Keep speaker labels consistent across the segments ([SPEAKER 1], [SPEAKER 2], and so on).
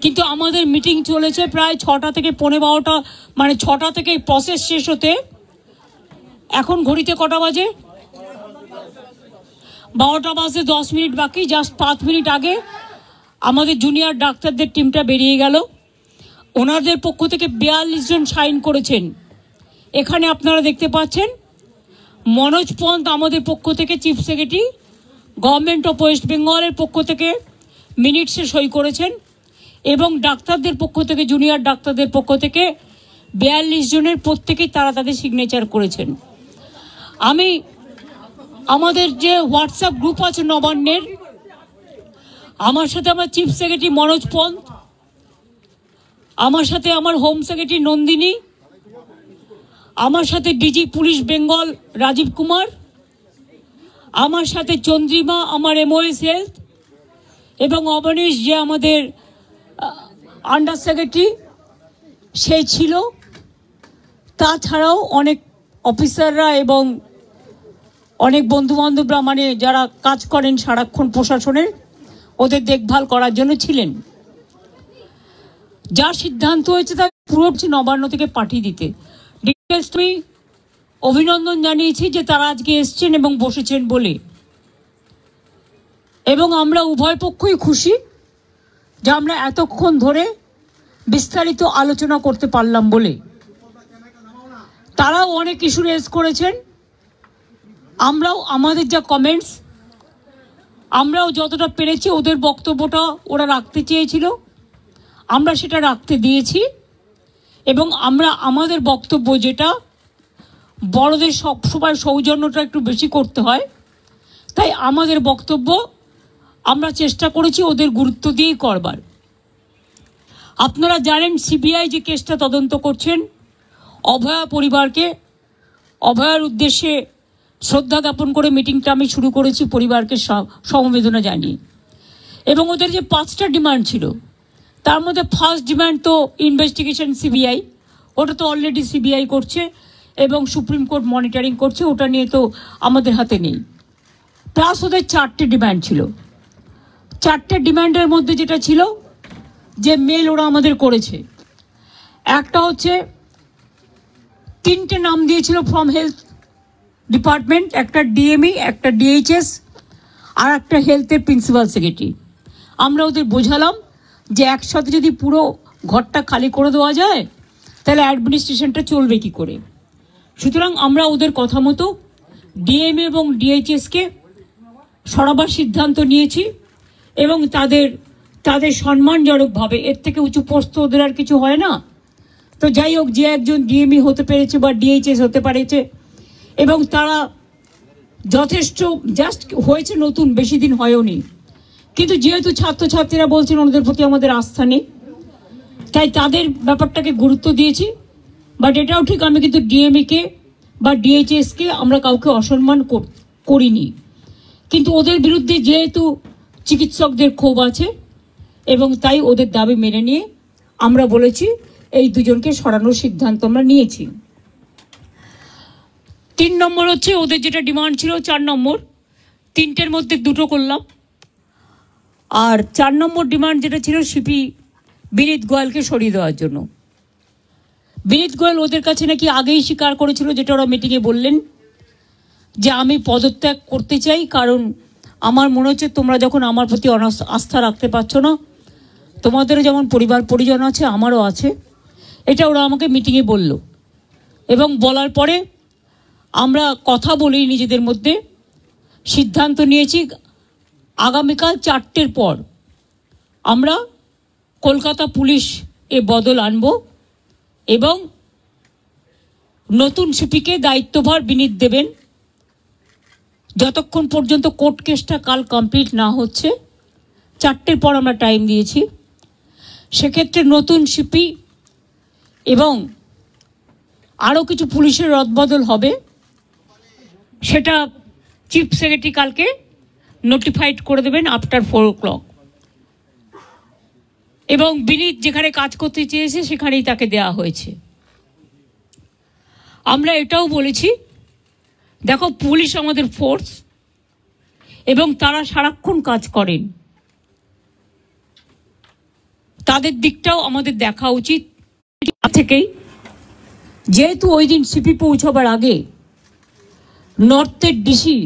[SPEAKER 1] কিন্তু আমাদের মিটিং চলেছে প্রায় 6টা থেকে 12:15, মানে 6টা থেকে প্রসেস শেষ হতে এখন ঘড়িতে কটা বাজে? 12টা বাজে 10 মিনিট বাকি। জাস্ট 5 মিনিট আগে আমাদের জুনিয়র ডাক্তারদের টিমটা বেরিয়ে গেল। ওনাদের পক্ষ থেকে 42 জন সাইন করেছেন। এখানে আপনারা দেখতে পাচ্ছেন মনোজ পন্ত আমাদের পক্ষ থেকে chief secretary, government of West বেঙ্গলের পক্ষ থেকে মিনিটসে সই করেছেন এবং ডাক্তারদের পক্ষ থেকে, জুনিয়র ডাক্তারদের পক্ষ থেকে 42 জনের প্রত্যেকেই তারা তাদের সিগনেচার করেছেন। আমি আমাদের যে হোয়াটসঅ্যাপ গ্রুপ আছে নবান্নের, আমার সাথে আমার চিফ সেক্রেটারি মনোজ পন্ত, আমার সাথে আমার হোম সেক্রেটারি নন্দিনী, আমার সাথে ডিজি পুলিশ বেঙ্গল রাজীব কুমার, আমার সাথে চন্দ্রিমা আমার এমওএস হেলথ, এবং অবনীশ যে আমাদের আন্ডার সেক্রেটারি সে ছিল। তাছাড়াও অনেক অফিসাররা এবং অনেক বন্ধুবান্ধবরা, মানে যারা কাজ করেন সারাক্ষণ প্রশাসনের, ওদের দেখভাল করার জন্য ছিলেন। যা সিদ্ধান্ত হয়েছে তা পুরো নবান্ন থেকে পাঠিয়ে দিতে ডিটেলস আমি অভিনন্দন জানিয়েছি যে তারা আজকে এসছেন এবং বসেছেন বলে, এবং আমরা উভয় পক্ষই খুশি যে আমরা এতক্ষণ ধরে বিস্তারিত আলোচনা করতে পারলাম বলে। তারাও অনেক ইস্যু রেজ করেছেন, আমরাও আমাদের যা কমেন্টস আমরাও যতটা পেরেছি, ওদের বক্তব্যটা ওরা রাখতে চেয়েছিল আমরা সেটা রাখতে দিয়েছি, এবং আমরা আমাদের বক্তব্য যেটা, বড়দের সবসময় সৌজন্যটা একটু বেশি করতে হয়, তাই আমাদের বক্তব্য আমরা চেষ্টা করেছি ওদের গুরুত্ব দিয়েই করবার। আপনারা জানেন সিবিআই যে কেসটা তদন্ত করছেন, অভয়া পরিবারকে, অভয়ার উদ্দেশ্যে শ্রদ্ধা জ্ঞাপন করে মিটিংটা আমি শুরু করেছি পরিবারকে সমবেদনা জানিয়ে। এবং ওদের যে 5টা ডিমান্ড ছিল তার মধ্যে ফার্স্ট ডিমান্ড তো ইনভেস্টিগেশন সিবিআই, ওটা তো অলরেডি সিবিআই করছে এবং সুপ্রিম কোর্ট মনিটরিং করছে, ওটা নিয়ে তো আমাদের হাতে নেই। প্লাস ওদের 4টে ডিমান্ড ছিল। 4টে ডিমান্ডের মধ্যে যেটা ছিল যে মেল ওরা আমাদের করেছে, একটা হচ্ছে 3টে নাম দিয়েছিল ফ্রম হেলথ ডিপার্টমেন্ট, একটা ডিএমই, একটা ডিএইচএস, আর একটা হেলথের প্রিন্সিপাল সেক্রেটারি। আমরা ওদের বোঝালাম যে একসাথে যদি পুরো ঘরটা খালি করে দেওয়া যায় তাহলে অ্যাডমিনিস্ট্রেশনটা চলবে কি করে। সুতরাং আমরা ওদের কথা মতো ডিএমএ এবং ডিএইচএসকে সরাবার সিদ্ধান্ত নিয়েছি, এবং তাদের সম্মানজনকভাবে, এর থেকে উঁচু পোস্ট ওদের আর কিছু হয় না, তো যাই হোক যে একজন ডিএমই হতে পেরেছে বা ডিএইচএস হতে পেরেছে, এবং তারা যথেষ্ট জাস্ট হয়েছে, নতুন বেশি দিন হয়ওনি, কিন্তু যেহেতু ছাত্রছাত্রীরা বলছেন ওদের প্রতি আমাদের আস্থা নেই, তাই তাদের ব্যাপারটাকে গুরুত্ব দিয়েছি। বাট এটাও ঠিক, আমি কিন্তু ডিএমইকে বা ডিএইচএসকে আমরা কাউকে অসম্মান করিনি, কিন্তু ওদের বিরুদ্ধে যেহেতু চিকিৎসকদের ক্ষোভ আছে এবং তাই ওদের দাবি মেনে নিয়ে আমরা বলেছি এই দুজনকে সরানোর সিদ্ধান্ত আমরা নিয়েছি। 3 নম্বর হচ্ছে ওদের যেটা ডিমান্ড ছিল 4 নম্বর, 3টের মধ্যে 2টো করলাম। আর 4 নম্বর ডিমান্ড যেটা ছিল সিপি বিনীত গোয়েলকে সরিয়ে দেওয়ার জন্য। বিনীত গোয়েল ওদের কাছে নাকি আগেই স্বীকার করেছিল, যেটা ওরা মিটিংয়ে বললেন, যে আমি পদত্যাগ করতে চাই, কারণ আমার মনে হচ্ছে তোমরা যখন আমার প্রতি আস্থা রাখতে পারছো না, তোমাদেরও যেমন পরিবার পরিজন আছে আমারও আছে, এটা ওরা আমাকে মিটিংয়ে বলল। এবং বলার পরে আমরা কথা বলি নিজেদের মধ্যে, সিদ্ধান্ত নিয়েছি আগামীকাল 4টের পর আমরা কলকাতা পুলিশ এ বদল আনব এবং নতুন সিপিকে দায়িত্বভার বিনীত দেবেন যতক্ষণ পর্যন্ত কোর্ট কেসটা কাল কমপ্লিট না হচ্ছে। 4টের পর আমরা টাইম দিয়েছি। সেক্ষেত্রে নতুন সিপি এবং আরও কিছু পুলিশের রদবদল হবে, সেটা চিফ সেক্রেটারি কালকে নোটিফাইড করে দেবেন আফটার 4 o'clock। এবং বিনীত যেখানে কাজ করতে চেয়েছে সেখানেই তাকে দেওয়া হয়েছে। আমরা এটাও বলেছি, দেখো পুলিশ আমাদের ফোর্স এবং তারা সারাক্ষণ কাজ করেন, তাদের দিকটাও আমাদের দেখা উচিত থেকেই। যেহেতু ওই দিন সিপি পৌঁছাবার আগে নর্থের ডিসি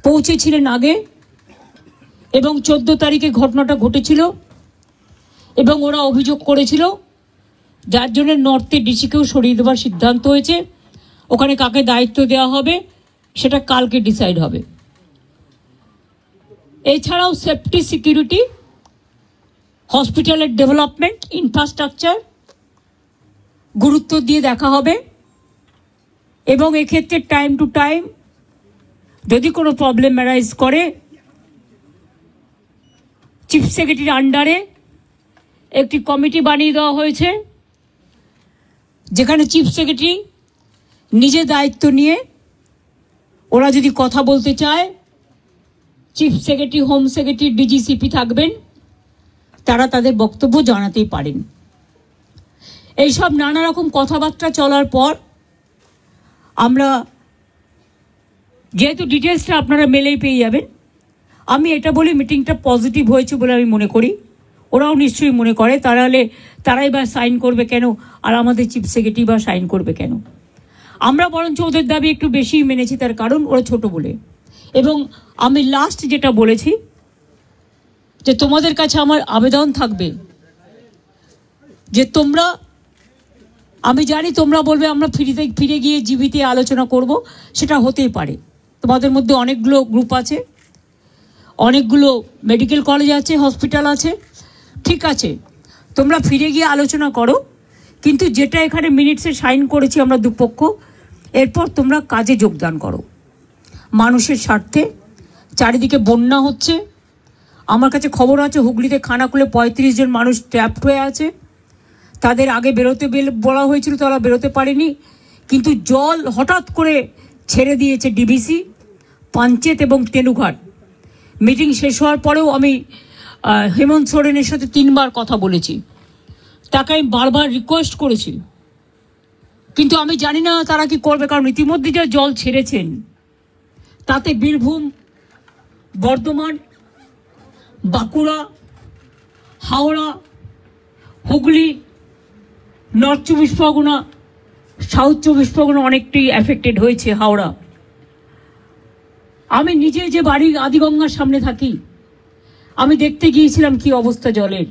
[SPEAKER 1] পৌঁছেছিলেন আগে, এবং 14 তারিখে ঘটনাটা ঘটেছিল এবং ওরা অভিযোগ করেছিল, যার জন্য নর্থের ডিসিকেও সরিয়ে দেওয়ার সিদ্ধান্ত হয়েছে। ওখানে কাকে দায়িত্ব দেওয়া হবে সেটা কালকে ডিসাইড হবে। এছাড়াও সেফটি, সিকিউরিটি, হসপিটালের ডেভেলপমেন্ট, ইনফ্রাস্ট্রাকচার গুরুত্ব দিয়ে দেখা হবে। এবং এক্ষেত্রে টাইম টু টাইম যদি কোনো প্রবলেম অ্যারাইজ করে, চিফ সেক্রেটারির আন্ডারে একটি কমিটি বানিয়ে দেওয়া হয়েছে, যেখানে চিফ সেক্রেটারি নিজে দায়িত্ব নিয়ে ওরা যদি কথা বলতে চায়, chief secretary, home secretary, DG CP থাকবেন, তারা তাদের বক্তব্য জানাতেই পারেন। এইসব নানা রকম কথাবার্তা চলার পর আমরা, যেহেতু ডিটেলসটা আপনারা মেলেই পেয়ে যাবেন, আমি এটা বলি মিটিংটা পজিটিভ হয়েছে বলে আমি মনে করি। ওরাও নিশ্চয়ই মনে করে, তারাই বা সাইন করবে কেন, আর আমাদের চিফ সেক্রেটারি বা সাইন করবে কেন? আমরা বরঞ্চ ওদের দাবি একটু বেশি মেনেছি, তার কারণ ওরা ছোট বলে। এবং আমি লাস্ট যেটা বলেছি, যে তোমাদের কাছে আমার আবেদন থাকবে যে তোমরা, আমি জানি তোমরা বলবে আমরা ফিরে গিয়ে জীবিতে আলোচনা করব, সেটা হতেই পারে। তোমাদের মধ্যে অনেকগুলো গ্রুপ আছে, অনেকগুলো মেডিকেল কলেজ আছে, হসপিটাল আছে, ঠিক আছে, তোমরা ফিরে গিয়ে আলোচনা করো। কিন্তু যেটা এখানে মিনিটসে সাইন করেছি আমরা দুপক্ষ, এরপর তোমরা কাজে যোগদান করো মানুষের স্বার্থে। চারিদিকে বন্যা হচ্ছে, আমার কাছে খবর আছে হুগলিতে খানাকুলে 35 জন মানুষ ট্র্যাপড হয়ে আছে। তাদের আগে বেরোতে বলা হয়েছিল, তারা বেরোতে পারেনি, কিন্তু জল হঠাৎ করে ছেড়ে দিয়েছে ডিভিসি, পাঞ্চেত এবং তেনুঘাট। মিটিং শেষ হওয়ার পরেও আমি হেমন্ত সোরেনের সাথে 3 বার কথা বলেছি, তাকে আমি বারবার রিকোয়েস্ট করেছি, কিন্তু আমি জানি না তারা কি করবে, কারণ ইতিমধ্যে যা জল ছেড়েছেন তাতে বীরভূম, বর্ধমান, বাঁকুড়া, হাওড়া, হুগলি, নর্থ 24 পরগনা, সাউথ 24 পরগনা অনেকটাই এফেক্টেড হয়েছে। হাওড়া, আমি নিজে যে বাড়ি আদিগঙ্গার সামনে থাকি, আমি দেখতে গিয়েছিলাম কি অবস্থা জলের।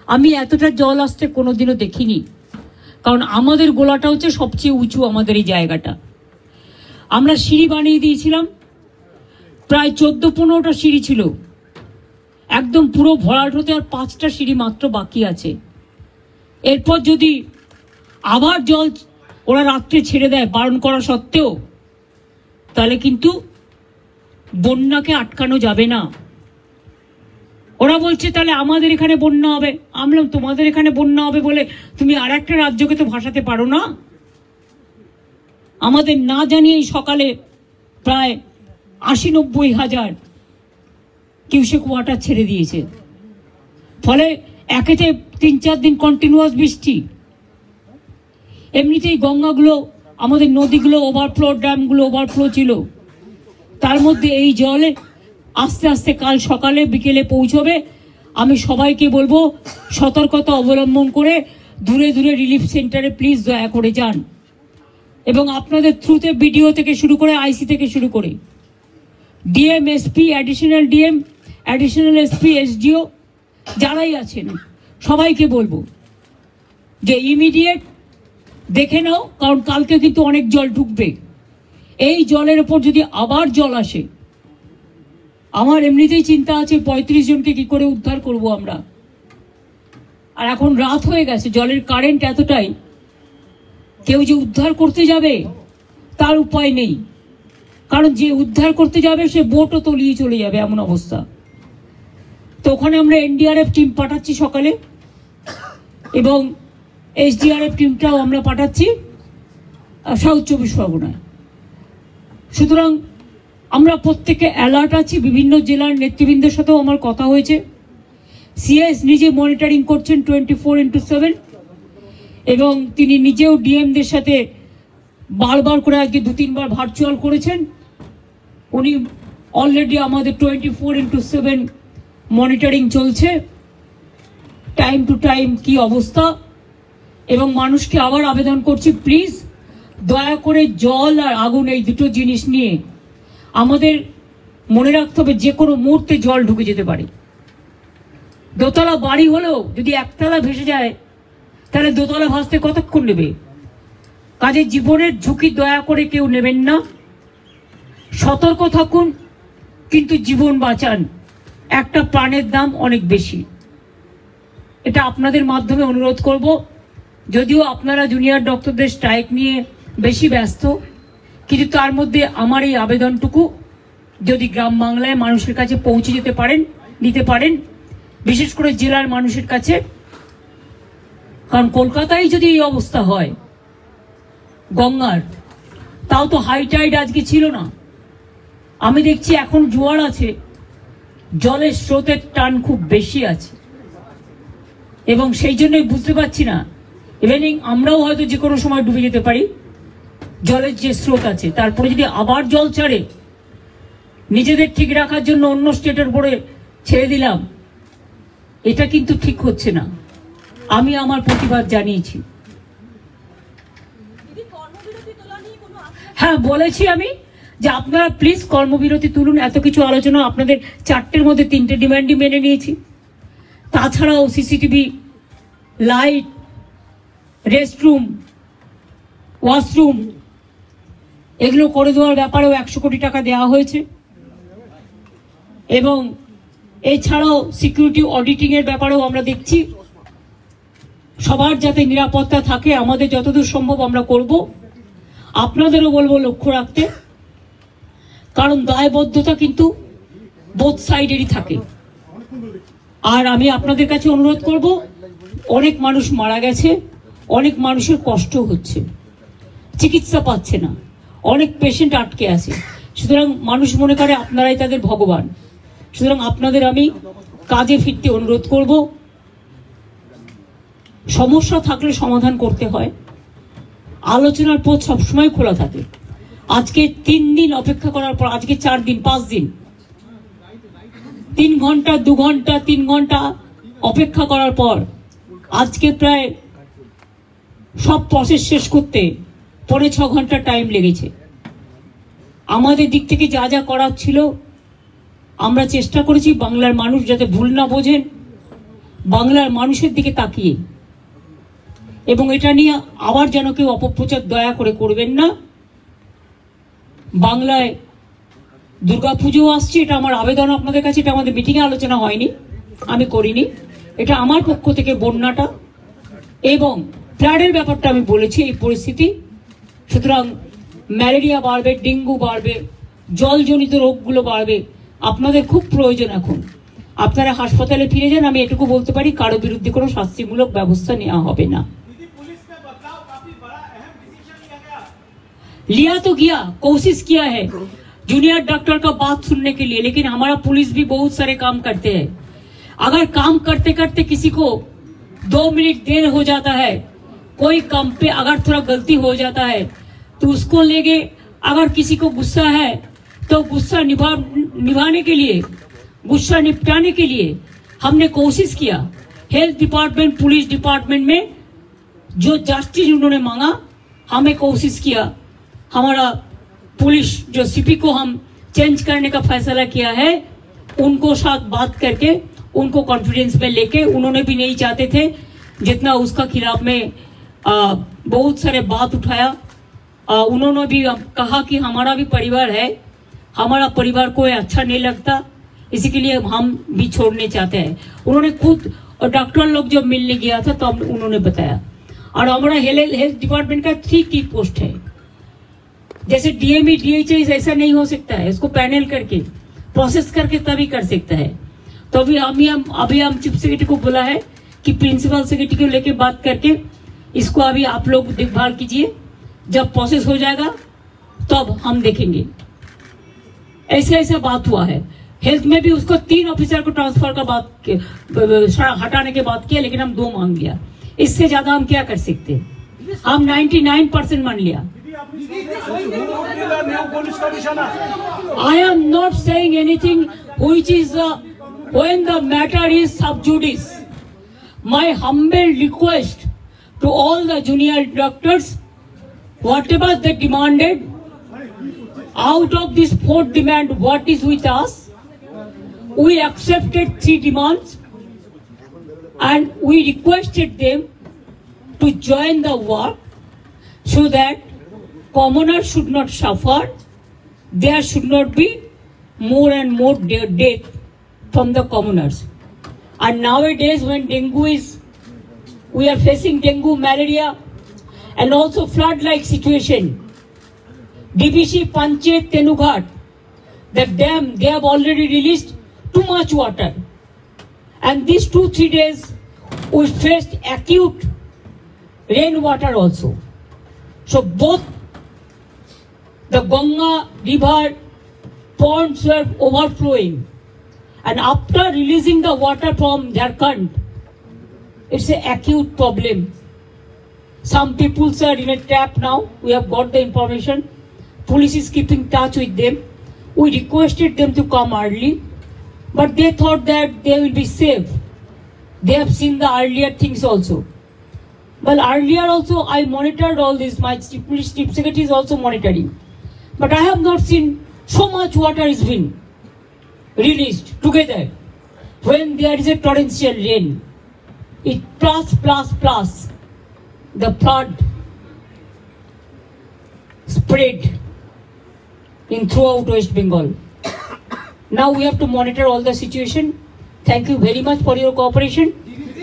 [SPEAKER 1] আমি এতটা জল আসতে কোনোদিনও দেখিনি, কারণ আমাদের গোলাটা হচ্ছে সবচেয়ে উঁচু, আমাদের এই জায়গাটা। আমরা সিঁড়ি বানিয়ে দিয়েছিলাম, প্রায় 14-15টা সিঁড়ি ছিল, একদম পুরো ভরাট হতে আর 5টা সিঁড়ি মাত্র বাকি আছে। এরপর যদি আবার জল ওরা রাত্রে ছেড়ে দেয় বারণ করা সত্ত্বেও, তাহলে কিন্তু বন্যাকে আটকানো যাবে না। ওরা বলছে তাহলে আমাদের এখানে বন্যা হবে। আমরা, তোমাদের এখানে বন্যা হবে বলে তুমি আর একটা রাজ্যকে তো ভাসাতে পারো না। আমাদের না জানিয়েই সকালে প্রায় 80-90 হাজার কিউসেক ওয়াটার ছেড়ে দিয়েছে। ফলে একেতে 3-4 দিন কন্টিনিউয়াস বৃষ্টি, এমনিতেই গঙ্গাগুলো, আমাদের নদীগুলো ওভারফ্লো, ড্যামগুলো ওভারফ্লো ছিল, তার মধ্যে এই জলে আস্তে আস্তে কাল সকালে বিকেলে পৌঁছবে। আমি সবাইকে বলবো সতর্কতা অবলম্বন করে দূরে দূরে রিলিফ সেন্টারে প্লিজ দয়া করে যান, এবং আপনাদের থ্রুতে বিডিও থেকে শুরু করে আইসি থেকে শুরু করে DM, SP, additional DM, additional SP, SDO যারাই আছেন সবাইকে বলবো যে ইমিডিয়েট দেখে নাও, কারণ কালকে কিন্তু অনেক জল ঢুকবে। এই জলের ওপর যদি আবার জল আসে, আমার এমনিতেই চিন্তা আছে 35 জনকে কি করে উদ্ধার করব আমরা। আর এখন রাত হয়ে গেছে, জলের কারেন্ট এতটাই, কেউ যে উদ্ধার করতে যাবে তার উপায় নেই, কারণ যে উদ্ধার করতে যাবে সে বোটও তলিয়ে চলে যাবে, এমন অবস্থা। তো ওখানে আমরা এনডিআরএফ টিম পাঠাচ্ছি সকালে, এবং এসডিআরএফ টিমটাও আমরা পাঠাচ্ছি সাউথ 24 পরগনায়। সুতরাং আমরা প্রত্যেকে অ্যালার্ট আছি। বিভিন্ন জেলার নেতৃবৃন্দের সাথেও আমার কথা হয়েছে, সিএস নিজে মনিটরিং করছেন 24x7, এবং তিনি নিজেও ডিএমদের সাথে বারবার করে, আজকে 2-3 বার ভার্চুয়াল করেছেন। উনি অলরেডি আমাদের 24x7 মনিটরিং চলছে। টাইম টু টাইম কি অবস্থা। এবং মানুষকে আবার আবেদন করছি, প্লিজ দয়া করে জল আর আগুন এই দুটো জিনিস নিয়ে আমাদের মনে রাখতে হবে, যে কোনো মুহূর্তে জল ঢুকে যেতে পারে। দোতলা বাড়ি হলেও যদি একতলা ভেসে যায় তাহলে দোতলা ভাসতে কতক্ষণ নেবে? কাজে জীবনের ঝুঁকি দয়া করে কেউ নেবেন না, সতর্ক থাকুন, কিন্তু জীবন বাঁচান। একটা প্রাণের দাম অনেক বেশি, এটা আপনাদের মাধ্যমে অনুরোধ করব। যদিও আপনারা জুনিয়র ডক্টরদের স্ট্রাইক নিয়ে বেশি ব্যস্ত, কিন্তু তার মধ্যে আমার এই আবেদনটুকু যদি গ্রাম বাংলায় মানুষের কাছে পৌঁছে দিতে পারেন, বিশেষ করে জেলার মানুষের কাছে। কারণ কলকাতায় যদি এই অবস্থা হয় গঙ্গার, তাও তো হাই টাইড আজকে ছিল না, আমি দেখছি এখন জোয়ার আছে, জলের স্রোতের টান খুব বেশি আছে। এবং সেই জন্যই বুঝতে পারছি না, ইভেনিং আমরাও হয়তো যে কোনো সময় ডুবে যেতে পারি। জলের যে স্রোত আছে, তারপরে যদি আবার জল ছাড়ে, নিজেদের ঠিক রাখার জন্য অন্য স্টেটের উপরে ছেড়ে দিলাম, এটা কিন্তু ঠিক হচ্ছে না। আমি আমার প্রতিবাদ জানিয়েছি। হ্যাঁ, বলেছি আমি যে আপনারা প্লিজ কর্মবিরতি তুলুন। এত কিছু আলোচনা, আপনাদের 4টের মধ্যে 3টে ডিমান্ডই মেনে নিয়েছি। তাছাড়াও সিসিটিভি, লাইট, রেস্টরুম, ওয়াশরুম এগুলো করে দেওয়ার ব্যাপারেও 100 কোটি টাকা দেওয়া হয়েছে। এবং এছাড়াও সিকিউরিটি অডিটিং এর ব্যাপারেও আমরা দেখছি, সবার যাতে নিরাপত্তা থাকে, আমাদের যতদূর সম্ভব আমরা করব। আপনাদেরও বলবো লক্ষ্য রাখতে, কারণ দায়বদ্ধতা কিন্তু বোথ সাইডেরই থাকে। আর আমি আপনাদের কাছে অনুরোধ করব, অনেক মানুষ মারা গেছে, অনেক মানুষের কষ্ট হচ্ছে, চিকিৎসা পাচ্ছে না, অনেক পেশেন্ট আটকে আছে। সুতরাং মানুষ মনে করে আপনারাই তাদের ভগবান। সুতরাং আপনাদের আমি কাজে ফিরতে অনুরোধ করব। সমস্যা থাকলে সমাধান করতে হয়, আলোচনার পথ সবসময় খোলা থাকে। আজকে 3 দিন অপেক্ষা করার পর, আজকে 4 দিন 5 দিন, 3 ঘন্টা 2 ঘন্টা 3 ঘন্টা অপেক্ষা করার পর আজকে প্রায় সব প্রসেস শেষ করতে 5.5 ঘন্টা টাইম লেগেছে। আমাদের দিক থেকে যা যা করার ছিল আমরা চেষ্টা করেছি, বাংলার মানুষ যাতে ভুল না বোঝেন, বাংলার মানুষের দিকে তাকিয়ে। এবং এটা নিয়ে আবার যেন কেউ অপপ্রচার দয়া করে করবেন না। বাংলায় দুর্গাপুজো আসছে, এটা আমার আবেদন আপনাদের কাছে। এটা আমাদের মিটিংয়ে আলোচনা হয়নি, আমি করিনি, এটা আমার পক্ষ থেকে বন্যাটা এবং ফ্লাডের ব্যাপারটা আমি বলেছি, এই পরিস্থিতি। সুতরাং ম্যালেরিয়া বাড়বে, ডেঙ্গু বাড়বে, জলজনিত রোগগুলো বাড়বে। আপনাদের খুব প্রয়োজন এখন, আপনারা হাসপাতালে ফিরে যান। আমি এটুকু বলতে পারি, কারো বিরুদ্ধে কোনো শাস্তিমূলক ব্যবস্থা নেওয়া হবে না। लिया तो गया, कोशिश किया है जूनियर डॉक्टर का बात सुनने के लिए, लेकिन हमारा पुलिस भी बहुत सारे काम करते हैं। अगर काम करते करते किसी को 2 मिनट देर हो जाता है, कोई काम पे अगर थोड़ा गलती हो जाता है, तो उसको लेके अगर किसी को गुस्सा है तो गुस्सा निभाने के लिए, गुस्सा निपटाने के लिए हमने कोशिश किया। हेल्थ डिपार्टमेंट, पुलिस डिपार्टमेंट में जो जस्टिस उन्होंने मांगा, हमें कोशिश किया। हमारा पुलिस जो सीपी को हम चेंज करने का फैसला किया है, उनको साथ बात करके उनको कॉन्फिडेंस में लेके, उन्होंने भी नहीं चाहते थे जितना उसका खिलाफ में बहुत सारे बात उठाया। उन्होंने भी कहा कि हमारा भी परिवार है, हमारा परिवार को अच्छा नहीं लगता, इसी के लिए हम भी छोड़ने चाहते हैं। उन्होंने खुद, और डॉक्टर लोग जब मिलने गया था तो उन्होंने बताया। और हमारा हेल्थ डिपार्टमेंट का 3 की पोस्ट है, जैसे डीएमई डीएचएस ऐसा नहीं हो सकता है, इसको पैनल करके प्रोसेस करके तभी कर सकता है। तो अभी हम चीफ सेक्रेटरी को बोला है कि प्रिंसिपल सेक्रेटरी को लेके बात करके इसको अभी आप लोग देखभाल कीजिए, जब प्रोसेस हो जाएगा तब हम देखेंगे। ऐसा बात हुआ है। हेल्थ में भी उसको 3 ऑफिसर को ट्रांसफर का बात हटाने के बात किया, लेकिन हम 2 मांग लिया। इससे ज्यादा हम क्या कर सकते हैं? हम 99% मान लिया। I am not saying anything which is when the matter is sub judice. my humble request to all the junior doctors, whatever they demanded, out of this fourth demand, what is with us, we accepted 3 demands and we requested them to join the work so that commoners should not suffer, there should not be more and more death from the commoners. And nowadays when dengue is, we are facing dengue, malaria and also flood-like situation. DBC Panchet Tenughat, the dam, they have already released too much water. And these 2-3 days we faced acute rainwater also. So both the Ganga river ponds were overflowing. And after releasing the water from Jharkhand, it's an acute problem. Some people are in a trap now. We have got the information. Police is keeping touch with them. We requested them to come early, but they thought that they will be safe. They have seen the earlier things also. Well, earlier also I monitored all this. My chief secretary is also monitoring. But I have not seen so much water is being released together. When there is a torrential rain, it plus, the flood spread in throughout West Bengal. Now we have to monitor all the situation. Thank you very much for your cooperation.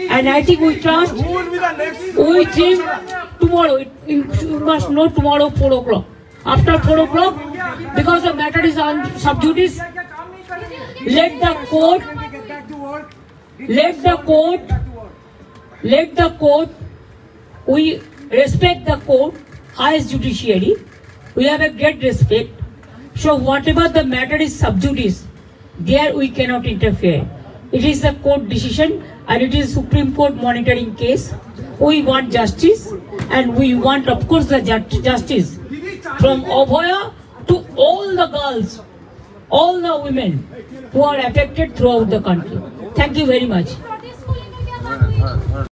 [SPEAKER 1] And I think we trust, we think tomorrow, you must know tomorrow 4 o'clock. After 4 o'clock, because the matter is on sub judice, let the court, we respect the court, highest judiciary, we have a great respect. So whatever the matter is sub judice, there we cannot interfere. It is the court decision and it is Supreme Court monitoring case. We want justice and we want of course the justice from Abhaya to all the girls, all the women who are affected throughout the country. Thank you very much.